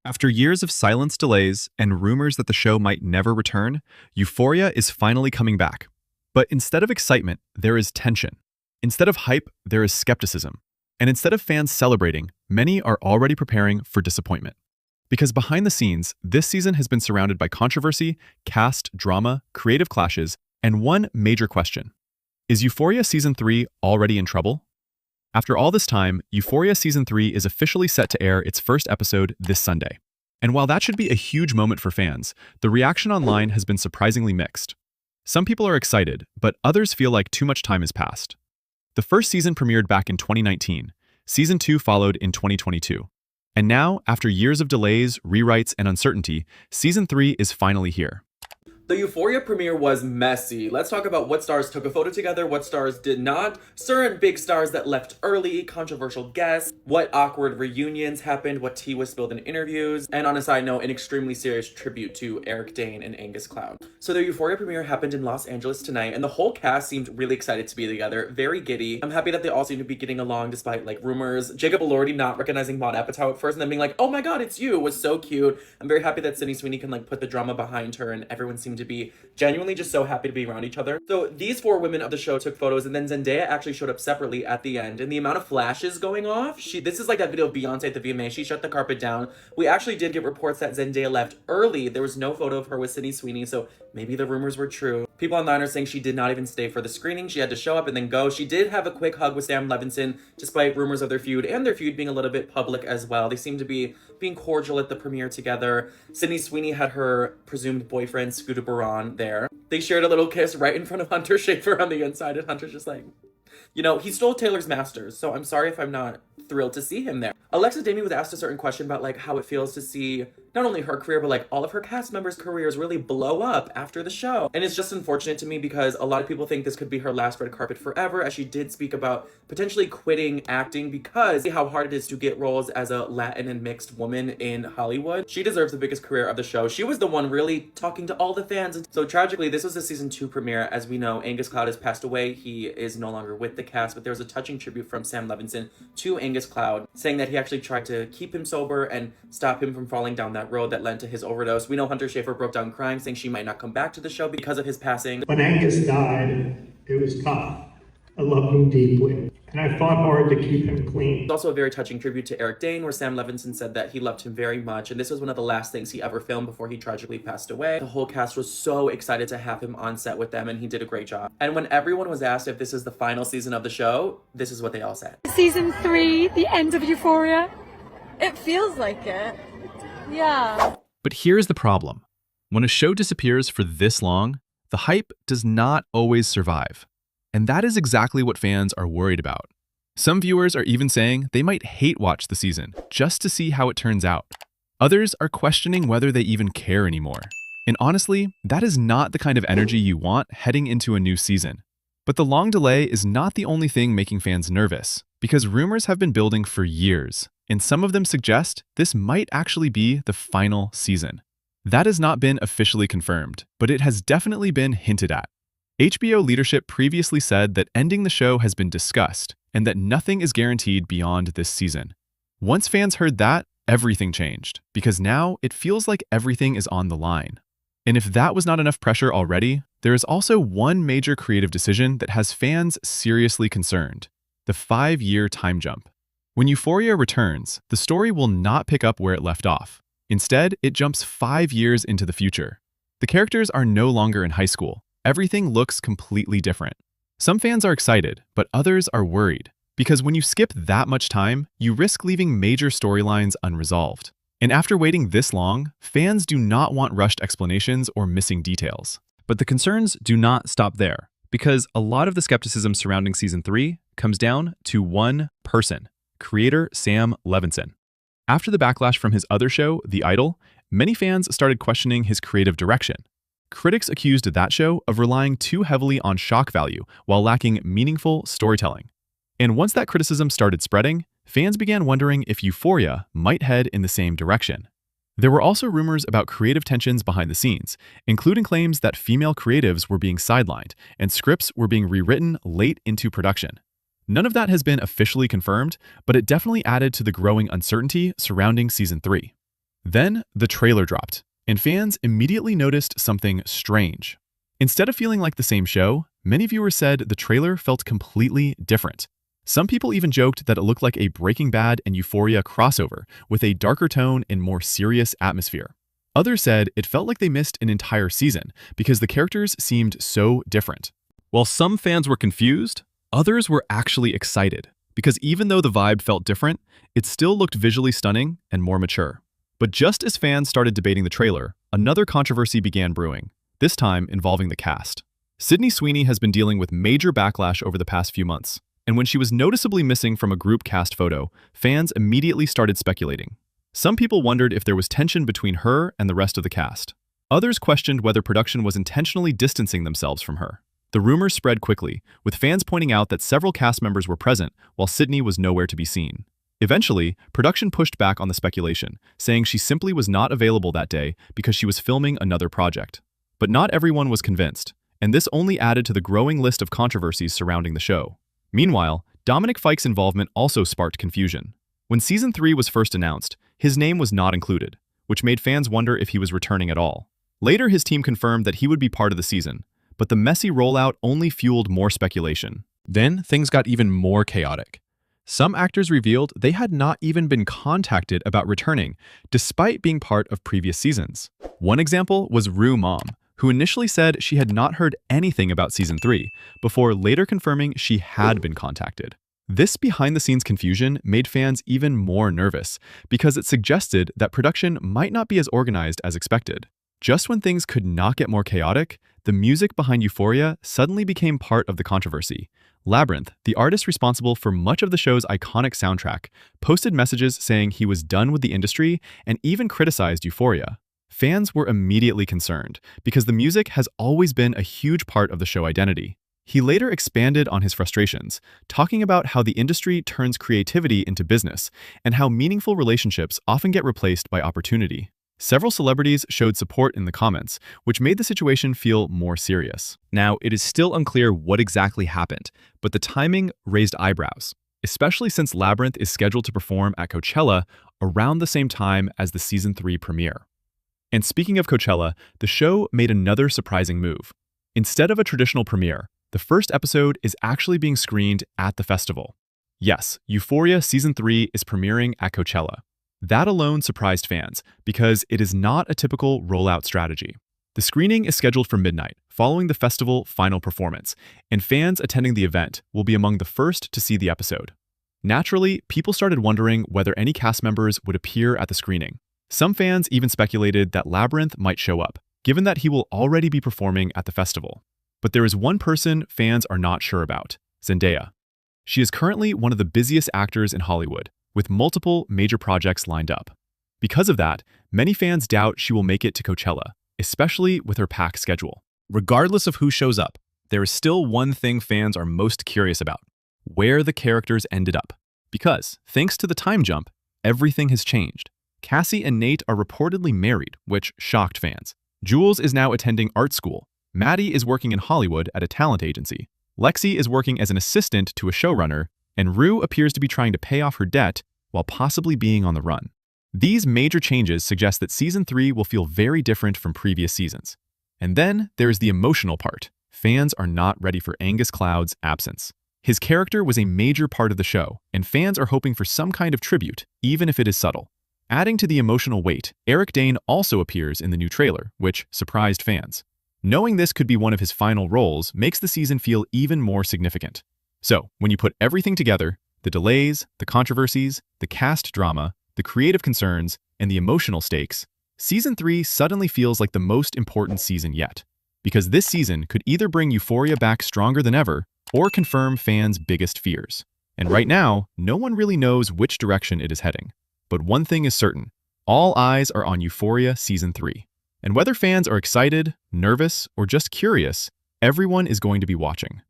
After years of silence delays and rumors that the show might never return, Euphoria is finally coming back. But instead of excitement, there is tension. Instead of hype, there is skepticism. And instead of fans celebrating, many are already preparing for disappointment. Because behind the scenes, this season has been surrounded by controversy, cast drama, creative clashes, and one major question. Is Euphoria Season 3 already in trouble? After all this time, Euphoria Season 3 is officially set to air its first episode this Sunday. And while that should be a huge moment for fans, the reaction online has been surprisingly mixed. Some people are excited, but others feel like too much time has passed. The first season premiered back in 2019, Season 2 followed in 2022. And now, after years of delays, rewrites, and uncertainty, Season 3 is finally here. The Euphoria premiere was messy. Let's talk about what stars took a photo together, what stars did not, certain big stars that left early, controversial guests, what awkward reunions happened, what tea was spilled in interviews, and on a side note, an extremely serious tribute to Eric Dane and Angus Cloud. So the Euphoria premiere happened in Los Angeles tonight, and the whole cast seemed really excited to be together, very giddy. I'm happy that they all seem to be getting along despite rumors. Jacob Elordi not recognizing Maud Apatow at first and then being like, oh my god, it's you, was so cute. I'm very happy that Sydney Sweeney can put the drama behind her, and everyone seemed to be genuinely just so happy to be around each other. So these four women of the show took photos, and then Zendaya actually showed up separately at the end. And the amount of flashes going off, this is like that video of Beyonce at the VMA. She shut the carpet down. We actually did get reports that Zendaya left early. There was no photo of her with Sydney Sweeney, so maybe the rumors were true. People online are saying she did not even stay for the screening. She had to show up and then go. She did have a quick hug with Sam Levinson, despite rumors of their feud, and their feud being a little bit public as well. They seem to be being cordial at the premiere together. Sydney Sweeney had her presumed boyfriend, Scooter Braun, there. They shared a little kiss right in front of Hunter Schafer on the inside, and Hunter's just like, he stole Taylor's masters, so I'm sorry if I'm not thrilled to see him there. Alexa Damie was asked a certain question about how it feels to see not only her career, but all of her cast members' careers really blow up after the show. And it's just unfortunate to me because a lot of people think this could be her last red carpet forever, as she did speak about potentially quitting acting because how hard it is to get roles as a Latin and mixed woman in Hollywood. She deserves the biggest career of the show. She was the one really talking to all the fans. And so tragically, this was the Season 2 premiere. As we know, Angus Cloud has passed away. He is no longer with the cast, but there was a touching tribute from Sam Levinson to Angus Cloud, saying that he actually tried to keep him sober and stop him from falling down that road that led to his overdose. We know Hunter Schafer broke down crying, saying she might not come back to the show because of his passing. When Angus died, it was tough. I loved him deeply, and I fought hard to keep him clean. It's also a very touching tribute to Eric Dane, where Sam Levinson said that he loved him very much, and this was one of the last things he ever filmed before he tragically passed away. The whole cast was so excited to have him on set with them, and he did a great job. And when everyone was asked if this is the final season of the show, this is what they all said. Season 3, the end of Euphoria. It feels like it. Yeah. But here's the problem. When a show disappears for this long, the hype does not always survive. And that is exactly what fans are worried about. Some viewers are even saying they might hate watch the season just to see how it turns out. Others are questioning whether they even care anymore. And honestly, that is not the kind of energy you want heading into a new season. But the long delay is not the only thing making fans nervous, because rumors have been building for years, and some of them suggest this might actually be the final season. That has not been officially confirmed, but it has definitely been hinted at. HBO leadership previously said that ending the show has been discussed, and that nothing is guaranteed beyond this season. Once fans heard that, everything changed, because now it feels like everything is on the line. And if that was not enough pressure already, there is also one major creative decision that has fans seriously concerned: the 5-year time jump. When Euphoria returns, the story will not pick up where it left off. Instead, it jumps 5 years into the future. The characters are no longer in high school. Everything looks completely different. Some fans are excited, but others are worried, because when you skip that much time, you risk leaving major storylines unresolved. And after waiting this long, fans do not want rushed explanations or missing details. But the concerns do not stop there, because a lot of the skepticism surrounding Season 3 comes down to one person: creator Sam Levinson. After the backlash from his other show, The Idol, many fans started questioning his creative direction. Critics accused that show of relying too heavily on shock value while lacking meaningful storytelling. And once that criticism started spreading, fans began wondering if Euphoria might head in the same direction. There were also rumors about creative tensions behind the scenes, including claims that female creatives were being sidelined and scripts were being rewritten late into production. None of that has been officially confirmed, but it definitely added to the growing uncertainty surrounding Season 3. Then the trailer dropped, and fans immediately noticed something strange. Instead of feeling like the same show, many viewers said the trailer felt completely different. Some people even joked that it looked like a Breaking Bad and Euphoria crossover, with a darker tone and more serious atmosphere. Others said it felt like they missed an entire season because the characters seemed so different. While some fans were confused, others were actually excited, because even though the vibe felt different, it still looked visually stunning and more mature. But just as fans started debating the trailer, another controversy began brewing, this time involving the cast. Sydney Sweeney has been dealing with major backlash over the past few months, and when she was noticeably missing from a group cast photo, fans immediately started speculating. Some people wondered if there was tension between her and the rest of the cast. Others questioned whether production was intentionally distancing themselves from her. The rumors spread quickly, with fans pointing out that several cast members were present while Sydney was nowhere to be seen. Eventually, production pushed back on the speculation, saying she simply was not available that day because she was filming another project. But not everyone was convinced, and this only added to the growing list of controversies surrounding the show. Meanwhile, Dominic Fike's involvement also sparked confusion. When Season 3 was first announced, his name was not included, which made fans wonder if he was returning at all. Later, his team confirmed that he would be part of the season, but the messy rollout only fueled more speculation. Then, things got even more chaotic. Some actors revealed they had not even been contacted about returning, despite being part of previous seasons. One example was Rue Mom, who initially said she had not heard anything about Season 3, before later confirming she had been contacted. This behind-the-scenes confusion made fans even more nervous, because it suggested that production might not be as organized as expected. Just when things could not get more chaotic, the music behind Euphoria suddenly became part of the controversy. Labyrinth, the artist responsible for much of the show's iconic soundtrack, posted messages saying he was done with the industry and even criticized Euphoria. Fans were immediately concerned, because the music has always been a huge part of the show identity. He later expanded on his frustrations, talking about how the industry turns creativity into business and how meaningful relationships often get replaced by opportunity. Several celebrities showed support in the comments, which made the situation feel more serious. Now, it is still unclear what exactly happened, but the timing raised eyebrows, especially since Labyrinth is scheduled to perform at Coachella around the same time as the Season 3 premiere. And speaking of Coachella, the show made another surprising move. Instead of a traditional premiere, the first episode is actually being screened at the festival. Yes, Euphoria Season 3 is premiering at Coachella. That alone surprised fans, because it is not a typical rollout strategy. The screening is scheduled for midnight, following the festival final performance, and fans attending the event will be among the first to see the episode. Naturally, people started wondering whether any cast members would appear at the screening. Some fans even speculated that Labyrinth might show up, given that he will already be performing at the festival. But there is one person fans are not sure about: Zendaya. She is currently one of the busiest actors in Hollywood, with multiple major projects lined up. Because of that, many fans doubt she will make it to Coachella, especially with her packed schedule. Regardless of who shows up, there is still one thing fans are most curious about: where the characters ended up. Because, thanks to the time jump, everything has changed. Cassie and Nate are reportedly married, which shocked fans. Jules is now attending art school. Maddie is working in Hollywood at a talent agency. Lexi is working as an assistant to a showrunner, and Rue appears to be trying to pay off her debt while possibly being on the run. These major changes suggest that Season 3 will feel very different from previous seasons. And then there is the emotional part. Fans are not ready for Angus Cloud's absence. His character was a major part of the show, and fans are hoping for some kind of tribute, even if it is subtle. Adding to the emotional weight, Eric Dane also appears in the new trailer, which surprised fans. Knowing this could be one of his final roles makes the season feel even more significant. So, when you put everything together, the delays, the controversies, the cast drama, the creative concerns, and the emotional stakes, Season 3 suddenly feels like the most important season yet. Because this season could either bring Euphoria back stronger than ever, or confirm fans' biggest fears. And right now, no one really knows which direction it is heading. But one thing is certain: all eyes are on Euphoria Season 3. And whether fans are excited, nervous, or just curious, everyone is going to be watching.